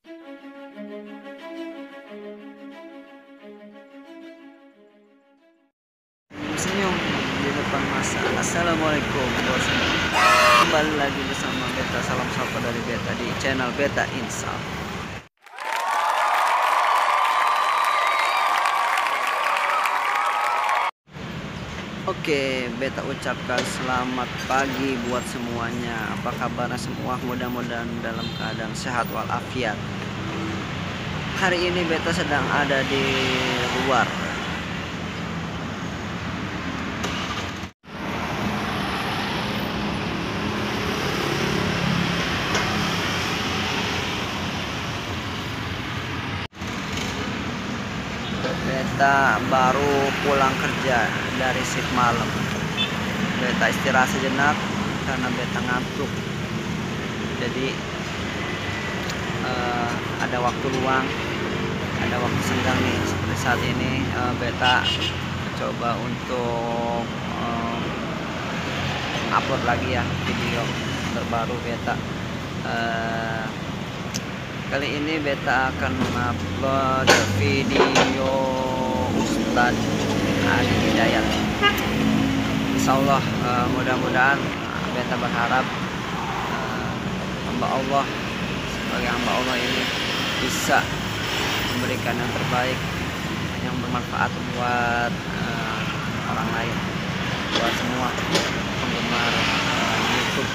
Senyum di depan masa. Assalamualaikum bos. Kembali lagi bersama Beta. Salam sapa dari Beta di channel Beta Insaf. Oke, Beta ucapkan selamat pagi buat semuanya. Apa kabarnya semua? Mudah-mudahan dalam keadaan sehat walafiat. Hari ini Beta sedang ada di luar. Beta baru pulang kerja dari shift malam. Beta istirahat sejenak karena beta ngantuk. Jadi ada waktu luang, ada waktu senggang nih. Seperti saat ini beta coba untuk upload lagi ya video terbaru beta. Kali ini beta akan mengupload video Ustadz Adi Hidayat. Insyaallah mudah-mudahan beta berharap hamba Allah sebagai hamba Allah ini bisa memberikan yang terbaik, yang bermanfaat buat orang lain, buat semua penggemar YouTube.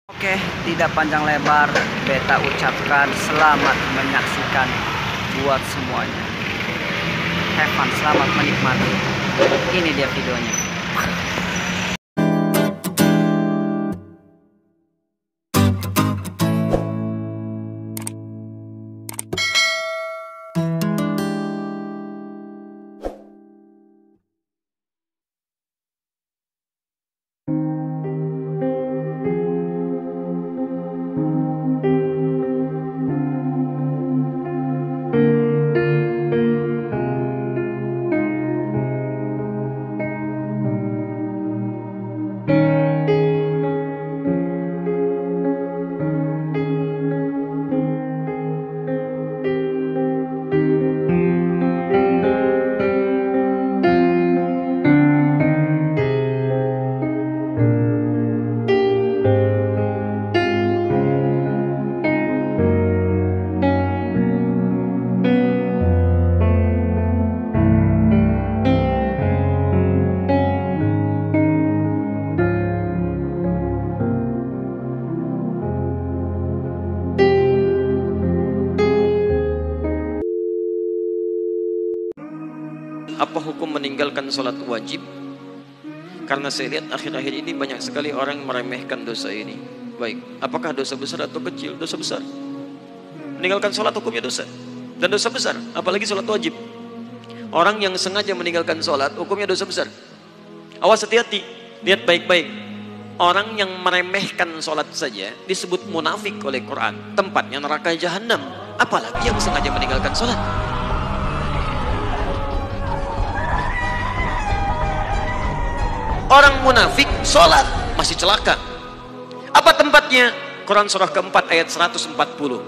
Oke, tidak panjang lebar, beta ucapkan selamat menyaksikan buat semuanya. Have fun, selamat menikmati. Ini dia videonya. Apa hukum meninggalkan sholat wajib? Karena saya lihat akhir-akhir ini banyak sekali orang meremehkan dosa ini. Baik, apakah dosa besar atau kecil? Dosa besar. Meninggalkan sholat hukumnya dosa. Dan dosa besar, apalagi sholat wajib. Orang yang sengaja meninggalkan sholat hukumnya dosa besar. Awas, hati-hati, lihat baik-baik. Orang yang meremehkan sholat saja disebut munafik oleh Quran. Tempatnya neraka jahanam. Apalagi yang sengaja meninggalkan sholat. Orang munafik sholat masih celaka. Apa tempatnya? Quran surah keempat ayat 140,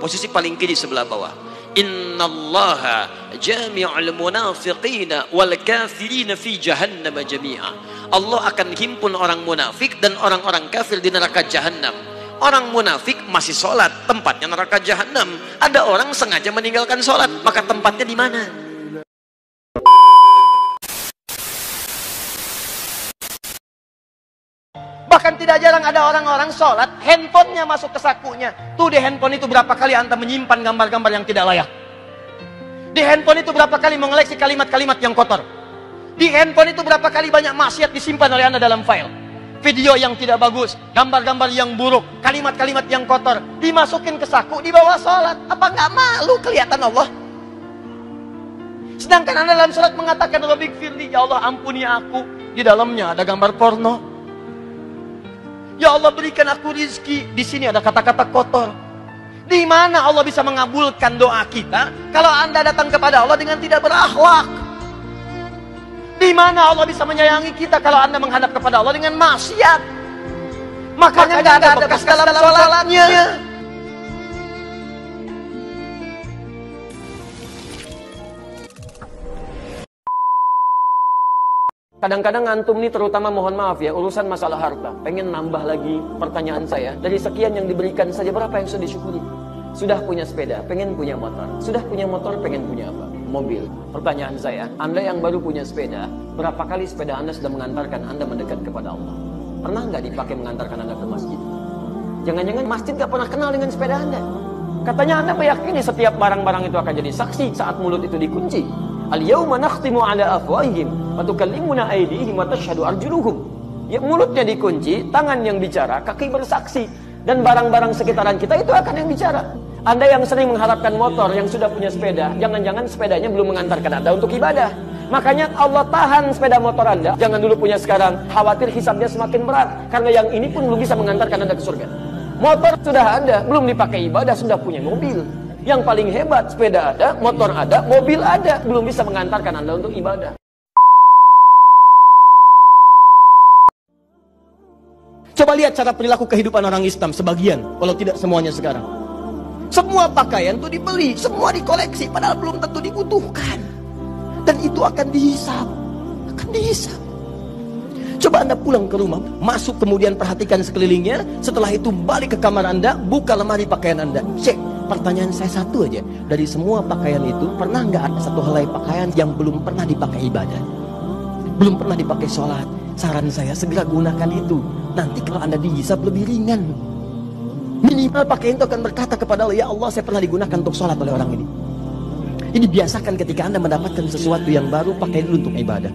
posisi paling kiri sebelah bawah. Innallaha jami'ul munafiqina wal kafirina fi jahannam jami'a. Allah akan himpun orang munafik dan orang-orang kafir di neraka jahanam. Orang munafik masih sholat, tempatnya neraka jahanam. Ada orang sengaja meninggalkan sholat, maka tempatnya di mana? Bahkan tidak jarang ada orang-orang sholat, handphonenya masuk ke sakunya. Tuh di handphone itu berapa kali anda menyimpan gambar-gambar yang tidak layak. Di handphone itu berapa kali mengoleksi kalimat-kalimat yang kotor. Di handphone itu berapa kali banyak maksiat disimpan oleh anda dalam file. Video yang tidak bagus, gambar-gambar yang buruk, kalimat-kalimat yang kotor. Dimasukin ke saku, dibawa sholat. Apa nggak malu kelihatan Allah? Sedangkan anda dalam sholat mengatakan, Rabbik firli, ya Allah ampuni aku. Di dalamnya ada gambar porno. Ya Allah berikan aku rizki. Di sini ada kata-kata kotor. Di mana Allah bisa mengabulkan doa kita kalau anda datang kepada Allah dengan tidak berakhlak? Di mana Allah bisa menyayangi kita kalau anda menghadap kepada Allah dengan maksiat? Makanya nggak ada bekas dalam sholatnya. Kadang-kadang antum nih terutama mohon maaf ya, urusan masalah harta. Pengen nambah lagi pertanyaan saya. Dari sekian yang diberikan saja, berapa yang sudah disyukuri? Sudah punya sepeda, pengen punya motor. Sudah punya motor, pengen punya apa? Mobil. Pertanyaan saya, Anda yang baru punya sepeda, berapa kali sepeda Anda sudah mengantarkan Anda mendekat kepada Allah? Pernah nggak dipakai mengantarkan Anda ke masjid? Jangan-jangan masjid nggak pernah kenal dengan sepeda Anda. Katanya Anda meyakini setiap barang-barang itu akan jadi saksi saat mulut itu dikunci. Al-yawma nakhtimu ala afwahihim wa tukallimuna aydihim wa tashhadu arjuluhum. Ya, mulutnya dikunci, tangan yang bicara, kaki bersaksi, dan barang-barang sekitaran kita itu akan yang bicara. Anda yang sering mengharapkan motor, yang sudah punya sepeda, jangan-jangan sepedanya belum mengantarkan Anda untuk ibadah. Makanya Allah tahan sepeda motor Anda, jangan dulu punya sekarang, khawatir hisabnya semakin berat, karena yang ini pun belum bisa mengantarkan Anda ke surga. Motor sudah ada, belum dipakai ibadah, sudah punya mobil. Yang paling hebat, sepeda ada, motor ada, mobil ada, belum bisa mengantarkan Anda untuk ibadah. Coba lihat cara perilaku kehidupan orang Islam sebagian, walau tidak semuanya sekarang. Semua pakaian itu dibeli, semua dikoleksi, padahal belum tentu dibutuhkan. Dan itu akan dihisap, akan dihisap. Coba Anda pulang ke rumah, masuk kemudian perhatikan sekelilingnya, setelah itu balik ke kamar Anda, buka lemari pakaian Anda, cek. Pertanyaan saya satu aja, dari semua pakaian itu, pernah nggak ada satu helai pakaian yang belum pernah dipakai ibadah? Belum pernah dipakai sholat? Saran saya, segera gunakan itu. Nanti kalau Anda dihisab lebih ringan. Minimal pakaian itu akan berkata kepada Allah, ya Allah, saya pernah digunakan untuk sholat oleh orang ini. Ini biasakan ketika Anda mendapatkan sesuatu yang baru, pakai dulu untuk ibadah.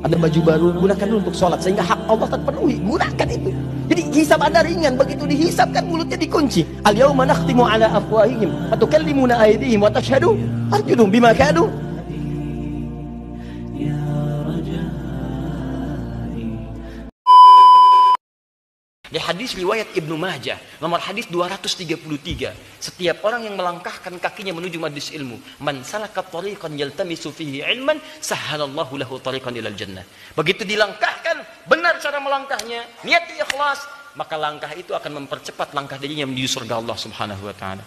Ada baju baru, gunakan dulu untuk sholat, sehingga hak Allah terpenuhi. Gunakan itu. Jadi hisab Anda ringan, begitu dihisabkan mulutnya dikunci. Al-yawma nakhtimu ala afwahihim wa tukallimuna aydihim wa tashhadu arjuluhum bima kanu. Di hadis riwayat Ibnu Majah, nomor hadis 233, setiap orang yang melangkahkan kakinya menuju majelis ilmu, man salaka tariqan yaltamisu fihi ilman, sahhalallahu lahu tariqan ilal jannah. Begitu dilangkahkan, benar cara melangkahnya, niat ikhlas, maka langkah itu akan mempercepat langkah dirinya menuju surga Allah Subhanahu wa taala.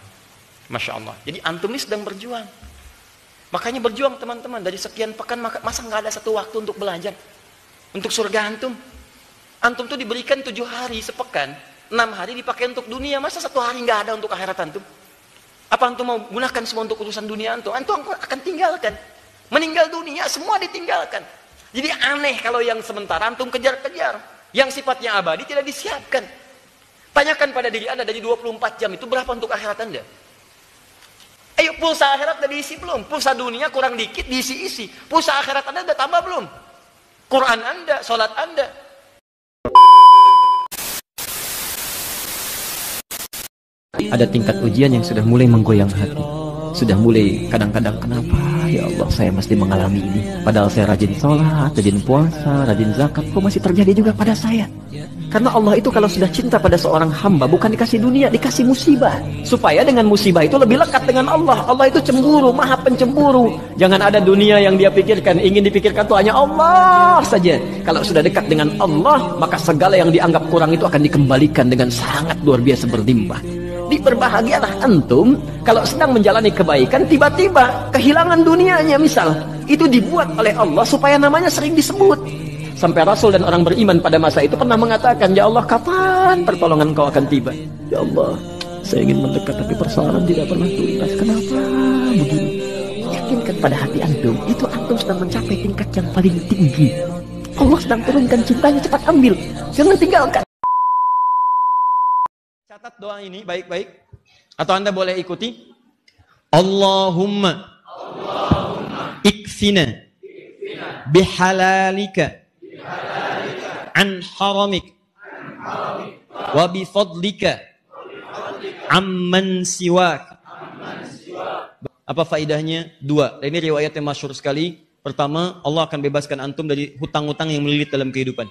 Masya Allah. Jadi antum ini sedang berjuang. Makanya berjuang teman-teman, dari sekian pekan masa nggak ada satu waktu untuk belajar untuk surga antum. Antum tuh diberikan 7 hari sepekan, 6 hari dipakai untuk dunia, masa 1 hari nggak ada untuk akhirat antum? Apa antum mau gunakan semua untuk urusan dunia antum? Antum akan tinggalkan. Meninggal dunia, semua ditinggalkan. Jadi aneh kalau yang sementara antum kejar-kejar. Yang sifatnya abadi tidak disiapkan. Tanyakan pada diri Anda, dari 24 jam itu berapa untuk akhirat Anda? Ayo, pulsa akhirat udah diisi belum? Pulsa dunia kurang dikit, diisi-isi. Pulsa akhirat Anda udah tambah belum? Quran Anda, sholat Anda. Ada tingkat ujian yang sudah mulai menggoyang hati. Sudah mulai kadang-kadang, kenapa ya Allah saya mesti mengalami ini? Padahal saya rajin sholat, rajin puasa, rajin zakat, kok masih terjadi juga pada saya? Karena Allah itu kalau sudah cinta pada seorang hamba, bukan dikasih dunia, dikasih musibah. Supaya dengan musibah itu lebih lekat dengan Allah. Allah itu cemburu, maha pencemburu. Jangan ada dunia yang dia pikirkan, ingin dipikirkan itu hanya Allah saja. Kalau sudah dekat dengan Allah, maka segala yang dianggap kurang itu akan dikembalikan dengan sangat luar biasa berlimpah. Berbahagialah antum kalau sedang menjalani kebaikan, tiba-tiba kehilangan dunianya misal. Itu dibuat oleh Allah supaya namanya sering disebut. Sampai Rasul dan orang beriman pada masa itu pernah mengatakan, ya Allah, kapan pertolongan kau akan tiba? Ya Allah, saya ingin mendekat tapi persoalan tidak pernah tuntas. Kenapa begini? Yakinkan pada hati antum, itu antum sedang mencapai tingkat yang paling tinggi. Allah sedang turunkan cintanya, cepat ambil, jangan tinggalkan. Catat doa ini baik-baik, atau Anda boleh ikuti. Allahumma ikfina bihalalika an haramik wa bifadlika amman siwak. Apa faidahnya? 2. Ini riwayat yang masyhur sekali. Pertama, Allah akan bebaskan antum dari hutang-hutang yang melilit dalam kehidupan.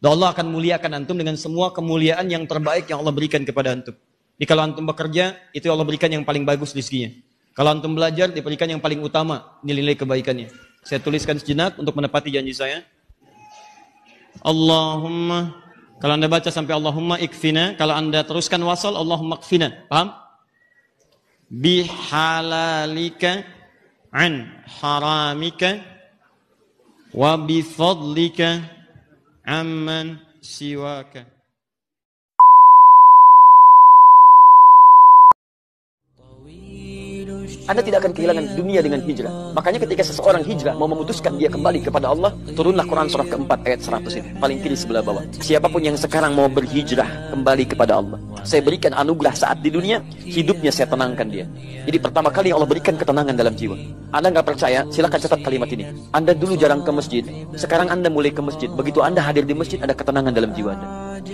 Dan Allah akan muliakan antum dengan semua kemuliaan yang terbaik yang Allah berikan kepada antum. Jadi kalau antum bekerja, itu Allah berikan yang paling bagus rezekinya. Kalau antum belajar, diberikan yang paling utama nilai-nilai kebaikannya. Saya tuliskan sejenak untuk menepati janji saya. Allahumma, kalau Anda baca sampai Allahumma ikfina, kalau Anda teruskan wasal, Allahumma ikfina. Paham? Bihalalika an haramika wa bi fadlika amman siwaka. Anda tidak akan kehilangan dunia dengan hijrah. Makanya ketika seseorang hijrah mau memutuskan dia kembali kepada Allah, turunlah Quran surah keempat ayat 100 ini, paling kiri sebelah bawah. Siapapun yang sekarang mau berhijrah kembali kepada Allah, saya berikan anugerah saat di dunia, hidupnya saya tenangkan dia. Jadi pertama kali Allah berikan ketenangan dalam jiwa. Anda nggak percaya, silakan catat kalimat ini. Anda dulu jarang ke masjid, sekarang Anda mulai ke masjid. Begitu Anda hadir di masjid, ada ketenangan dalam jiwa Anda.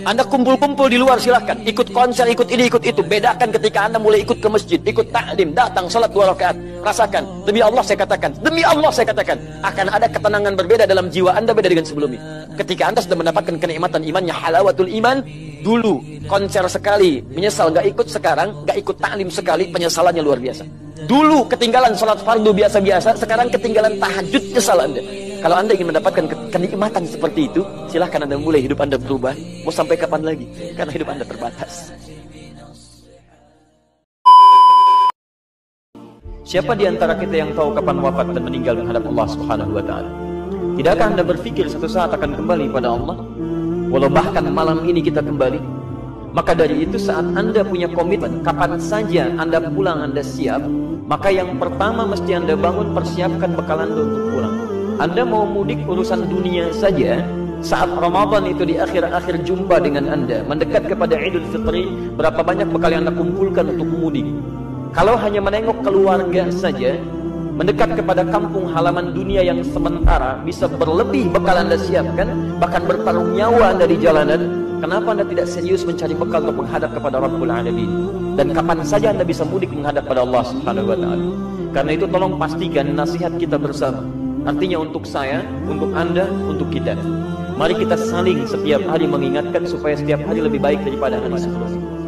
Anda kumpul-kumpul di luar, silahkan ikut konser, ikut ini, ikut itu. Bedakan ketika Anda mulai ikut ke masjid, ikut taklim, datang salat 2 rakaat. Rasakan, demi Allah saya katakan, demi Allah saya katakan, akan ada ketenangan berbeda dalam jiwa Anda, beda dengan sebelumnya. Ketika Anda sudah mendapatkan kenikmatan imannya, halawatul iman, dulu konser sekali menyesal gak ikut, sekarang gak ikut taklim sekali, penyesalannya luar biasa. Dulu ketinggalan sholat fardu biasa-biasa, sekarang ketinggalan tahajud, nyesal Anda. Kalau Anda ingin mendapatkan kenikmatan seperti itu, silahkan Anda mulai hidup Anda berubah. Mau sampai kapan lagi? Karena hidup Anda terbatas. Siapa di antara kita yang tahu kapan wafat dan meninggal menghadap Allah Subhanahu wa taala? Tidakkah Anda berpikir suatu saat akan kembali pada Allah? Walau bahkan malam ini kita kembali. Maka dari itu saat Anda punya komitmen, kapan saja Anda pulang Anda siap, maka yang pertama mesti Anda bangun, persiapkan bekal Anda untuk pulang. Anda mau mudik urusan dunia saja, saat Ramadan itu di akhir-akhir jumpa dengan Anda, mendekat kepada Idul Fitri, berapa banyak bekal yang Anda kumpulkan untuk mudik? Kalau hanya menengok keluarga saja, mendekat kepada kampung halaman dunia yang sementara, bisa berlebih bekal Anda siapkan, bahkan bertaruh nyawa Anda di jalanan. Kenapa Anda tidak serius mencari bekal untuk menghadap kepada Rabbul Alamin? Dan kapan saja Anda bisa mudik menghadap pada Allah Subhanahu wa taala? Karena itu tolong pastikan nasihat kita bersama. Artinya untuk saya, untuk Anda, untuk kita. Mari kita saling setiap hari mengingatkan supaya setiap hari lebih baik daripada hari sebelumnya.